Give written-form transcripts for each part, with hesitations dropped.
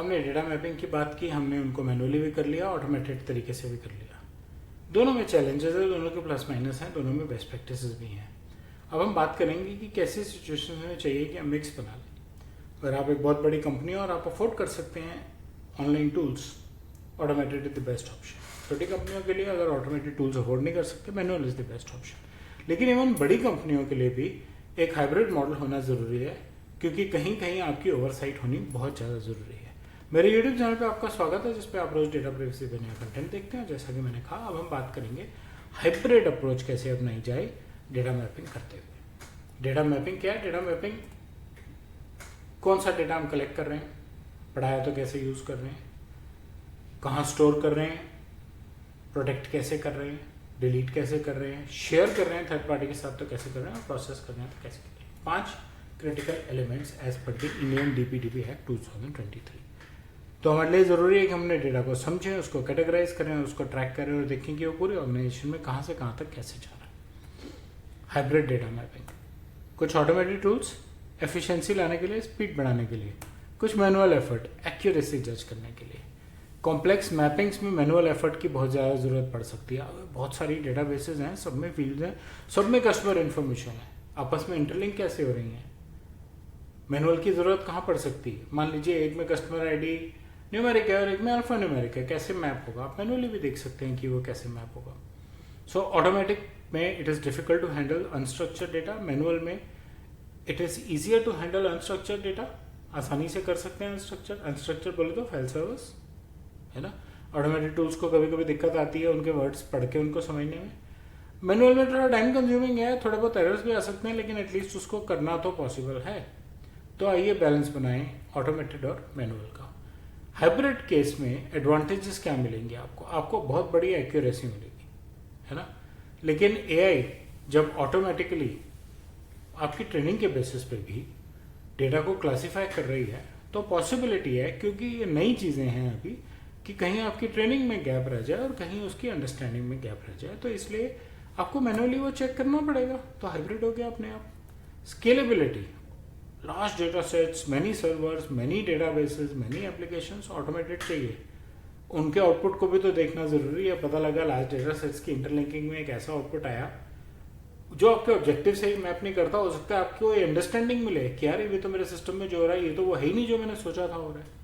हमने data mapping की बात की, हमने उनको मैनुअली भी कर लिया, ऑटोमेटेड तरीके से भी कर लिया। दोनों में चैलेंजेस है, दोनों के प्लस माइनस हैं, दोनों में बेस्ट प्रैक्टिसेस भी हैं। अब हम बात करेंगे कि कैसी सिचुएशन में चाहिए कि हम मिक्स बना लें। अगर आप एक बहुत बड़ी कंपनी हो और आप अफोर्ड कर सकते हैं online tools, automated is the best option. छोटी कंपनियों के लिए अगर ऑटोमेटेड टूल्स अफोर्ड नहीं कर सकते, manual is the best option. लेकिन इवन बड़ी कंपनियों के लिए भी एक हाइब्रिड मॉडल होना ज़रूरी है, क्योंकि कहीं कहीं आपकी ओवरसाइट होनी बहुत ज़्यादा ज़रूरी है। मेरे यूट्यूब चैनल पे आपका स्वागत है, जिस पे आप रोज़ डेटा प्राइवेसी पे नया कंटेंट देखते हैं। जैसा कि मैंने कहा, अब हम बात करेंगे हाइब्रिड अप्रोच कैसे अपनाई जाए डेटा मैपिंग करते हुए। डेटा मैपिंग क्या है? डेटा मैपिंग कौन सा डेटा हम कलेक्ट कर रहे हैं, पढ़ाया तो कैसे यूज़ कर रहे हैं, कहाँ स्टोर कर रहे हैं, प्रोटेक्ट कैसे कर रहे हैं, डिलीट कैसे कर रहे हैं, शेयर कर रहे हैं थर्ड पार्टी के साथ तो कैसे कर रहे हैं, और प्रोसेस कर रहे हैं तो कैसे कर रहे हैं। 5 critical elements as per the Indian DPDP act 2023। तो हमारे लिए ज़रूरी है कि हमने डेटा को समझें, उसको कैटेगराइज करें, उसको ट्रैक करें और देखें कि वो पूरी ऑर्गेनाइजेशन में कहाँ से कहाँ तक कैसे जा रहा है। हाइब्रिड डेटा मैपिंग, कुछ ऑटोमेटेड टूल्स एफिशिएंसी लाने के लिए, स्पीड बढ़ाने के लिए, कुछ मैनुअल एफर्ट एक्यूरेसी जज करने के लिए। कॉम्प्लेक्स मैपिंग्स में मैनुअल एफर्ट की बहुत ज़्यादा ज़रूरत पड़ सकती है। बहुत सारी डेटाबेसेस हैं, सब में फील्ड्स हैं, सब में कस्टमर इन्फॉर्मेशन है, आपस में इंटरलिंक कैसे हो रही हैं, मैनुअल की ज़रूरत कहाँ पड़ सकती है। मान लीजिए एक में कस्टमर आईडी न्यूमेरिक है और एक में अल्फा न्यूमेरिक है, कैसे मैप होगा? आप मैनुअली भी देख सकते हैं कि वो कैसे मैप होगा। सो ऑटोमेटिक में it is difficult to handle unstructured data, manual में it is easier to handle unstructured data, आसानी से कर सकते हैं अनस्ट्रक्चर्ड बोले तो फाइल सर्वर्स, है ना। ऑटोमेटेड टूल्स को कभी कभी दिक्कत आती है उनके वर्ड्स पढ़ के उनको समझने में। मैनुअल में थोड़ा टाइम कंज्यूमिंग है, थोड़े बहुत एरर्स भी आ सकते हैं, लेकिन एटलीस्ट उसको करना तो पॉसिबल है। तो आइए बैलेंस बनाएं ऑटोमेटेड और मैनुअल का। हाइब्रिड केस में एडवांटेजेस क्या मिलेंगे आपको बहुत बड़ी एक्यूरेसी मिलेगी, है ना। लेकिन AI जब ऑटोमेटिकली आपकी ट्रेनिंग के बेसिस पे भी डेटा को क्लासीफाई कर रही है, तो पॉसिबिलिटी है, क्योंकि ये नई चीज़ें हैं अभी, कि कहीं आपकी ट्रेनिंग में गैप रह जाए और कहीं उसकी अंडरस्टैंडिंग में गैप रह जाए, तो इसलिए आपको मैनुअली वो चेक करना पड़ेगा। तो हाइब्रिड हो गया अपने आप। Scalability, large data sets, many servers, many databases, many applications, automated चाहिए। उनके आउटपुट को भी तो देखना ज़रूरी है। पता लगा लार्ज डेटा सेट्स की इंटरलिंकिंग में एक ऐसा आउटपुट आया जो आपके ऑब्जेक्टिव से ही मैप नहीं करता। हो सकता है आपको ये अंडरस्टैंडिंग मिले कि यार ये तो मेरे सिस्टम में जो हो रहा है ये तो वो है ही नहीं जो मैंने सोचा था हो रहा है।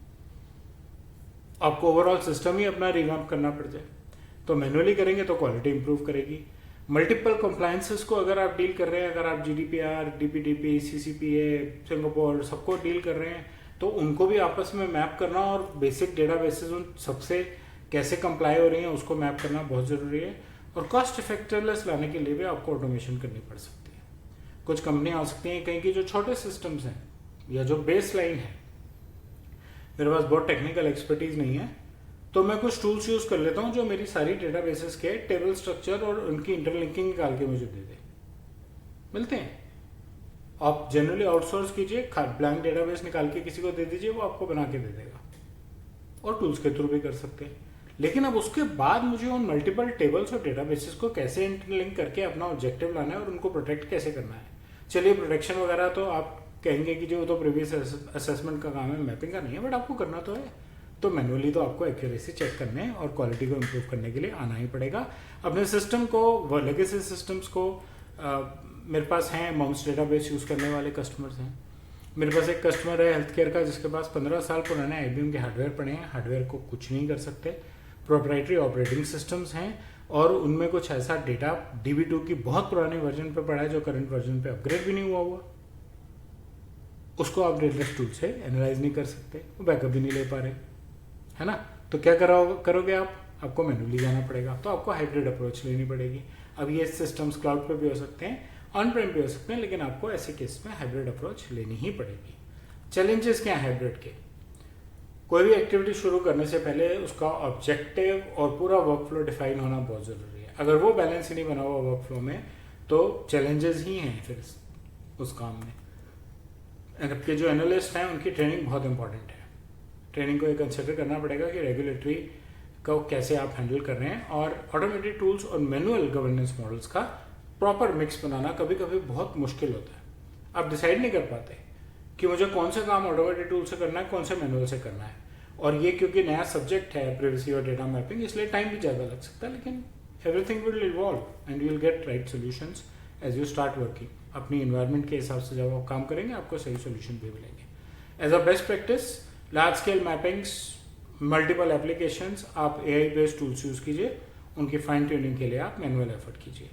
आपको ओवरऑल सिस्टम ही अपना रिवैम्प करना पड़ जाए। तो मैनुअली करेंगे तो क्वालिटी इंप्रूव करेगी। मल्टीपल कंप्लायंसेस को अगर आप डील कर रहे हैं, अगर आप GDPR, DPDP, CCPA, सिंगापुर सबको डील कर रहे हैं, तो उनको भी आपस में मैप करना और बेसिक डेटाबेसेस उन सबसे कैसे कंप्लाई हो रही हैं उसको मैप करना बहुत ज़रूरी है। और कॉस्ट इफेक्टिवनेस लाने के लिए भी आपको ऑटोमेशन करनी पड़ सकती है। कुछ कंपनियां आ सकती हैं कहीं की जो छोटे सिस्टम्स हैं या जो बेस लाइन है, मेरे पास बहुत टेक्निकल एक्सपर्टीज नहीं है, तो मैं कुछ टूल्स यूज कर लेता हूं जो मेरी सारी डेटाबेसेस के टेबल स्ट्रक्चर और उनकी इंटरलिंकिंग निकाल के मुझे दे दे। मिलते हैं। आप जनरली आउटसोर्स कीजिए, ब्लैंक डेटाबेस निकाल के किसी को दे दीजिए, वो आपको बना के दे देगा। और टूल्स के थ्रू भी कर सकते हैं। लेकिन अब उसके बाद मुझे उन मल्टीपल टेबल्स और डेटाबेसेस को कैसे इंटरलिंक करके अपना ऑब्जेक्टिव लाना है और उनको प्रोटेक्ट कैसे करना है। चलिए प्रोटेक्शन वगैरह तो आप कहेंगे कि जो तो प्रीवियस असेसमेंट का काम है, मैपिंग का नहीं है, बट आपको करना तो है। तो मैनुअली तो आपको एक्यूरेसी चेक करने और क्वालिटी को इम्प्रूव करने के लिए आना ही पड़ेगा। अपने सिस्टम को, लेगेसी सिस्टम्स को, मेरे पास हैं माउंस डेटाबेस यूज़ करने वाले कस्टमर्स हैं। मेरे पास एक कस्टमर है हेल्थ केयर का जिसके पास 15 साल पुराने IBM के हार्डवेयर पड़े हैं। हार्डवेयर को कुछ नहीं कर सकते। प्रोप्राइटरी ऑपरेटिंग सिस्टम्स हैं और उनमें कुछ ऐसा डेटा DB2 की बहुत पुराने वर्जन पे पड़ा है जो करंट वर्जन पे अपग्रेड भी नहीं हुआ। उसको आप डेटाबेस टूल से एनालाइज नहीं कर सकते, वो बैकअप भी नहीं ले पा रहे, है ना। तो क्या करोगे आपको मैनुअली जाना पड़ेगा। तो आपको हाइब्रिड अप्रोच लेनी पड़ेगी। अब ये सिस्टम्स क्लाउड पे भी हो सकते हैं, ऑन प्रेम भी हो सकते हैं, लेकिन आपको ऐसे केस में हाइब्रिड अप्रोच लेनी ही पड़ेगी। चैलेंजेस क्या है हाइब्रिड के? कोई भी एक्टिविटी शुरू करने से पहले उसका ऑब्जेक्टिव और पूरा वर्कफ्लो डिफाइन होना बहुत ज़रूरी है। अगर वो बैलेंस ही नहीं बना हुआ वर्कफ्लो में, तो चैलेंजेस ही हैं फिर उस काम में। आपके जो एनालिस्ट हैं उनकी ट्रेनिंग बहुत इंपॉर्टेंट है। ट्रेनिंग को ये कंसिडर करना पड़ेगा कि रेगुलेटरी को कैसे आप हैंडल कर रहे हैं, और ऑटोमेटेड टूल्स और मैनुअल गवर्नेंस मॉडल्स का प्रॉपर मिक्स बनाना कभी कभी बहुत मुश्किल होता है। आप डिसाइड नहीं कर पाते कि मुझे कौन सा काम ऑटोमेटेड टूल से करना है, कौन से मैनुअल से करना है। और ये क्योंकि नया सब्जेक्ट है प्रिवेसी और डेटा मैपिंग, इसलिए टाइम भी ज़्यादा लग सकता है, लेकिन everything will evolve and you will get right solutions as you start working. अपनी इन्वायरमेंट के हिसाब से जब आप काम करेंगे आपको सही सॉल्यूशन भी मिलेंगे। As a best practice, large scale mappings, multiple applications, आप AI बेस्ड टूल्स यूज़ कीजिए। उनकी फाइन ट्यूनिंग के लिए आप मैनुअल एफर्ट कीजिए।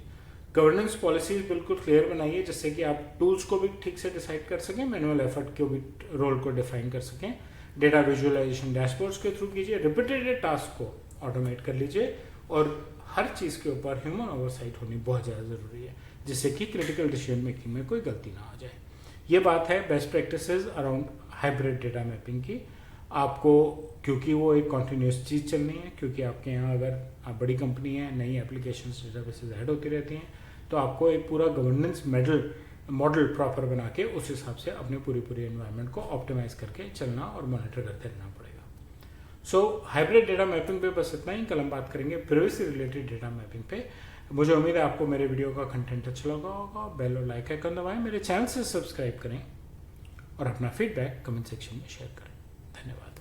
गवर्नेंस पॉलिसीज बिल्कुल क्लियर बनाइए जिससे कि आप टूल्स को भी ठीक से डिसाइड कर सकें, मैनुअल एफर्ट के भी रोल को डिफाइन कर सकें। डेटा विजुअलाइजेशन डैशबोर्ड्स के थ्रू कीजिए। रिपीटेड टास्क को ऑटोमेट कर लीजिए और हर चीज़ के ऊपर ह्यूमन ओवरसाइट होनी बहुत ज़्यादा ज़रूरी है जिससे कि क्रिटिकल डिसीजन मेकिंग में कोई गलती ना आ जाए। ये बात है best practices around hybrid data mapping की। आपको क्योंकि वो एक कॉन्टिन्यूस चीज़ चलनी है, क्योंकि आपके यहाँ अगर आप बड़ी कंपनी है, नई एप्लीकेशन डेटाबेसेस ऐड होती रहती हैं, तो आपको एक पूरा गवर्नेंस मॉडल प्रॉपर बना के उस हिसाब से अपने पूरी एनवायरनमेंट को ऑप्टिमाइज करके चलना और मॉनिटर करते रहना पड़ेगा। सो हाइब्रिड डेटा मैपिंग पे बस इतना ही। कल हम बात करेंगे प्राइवेसी रिलेटेड डेटा मैपिंग पे। मुझे उम्मीद है आपको मेरे वीडियो का कंटेंट अच्छा लगा होगा। बेल और लाइक आइकन दबाएं, मेरे चैनल से सब्सक्राइब करें और अपना फीडबैक कमेंट सेक्शन में शेयर करें। धन्यवाद।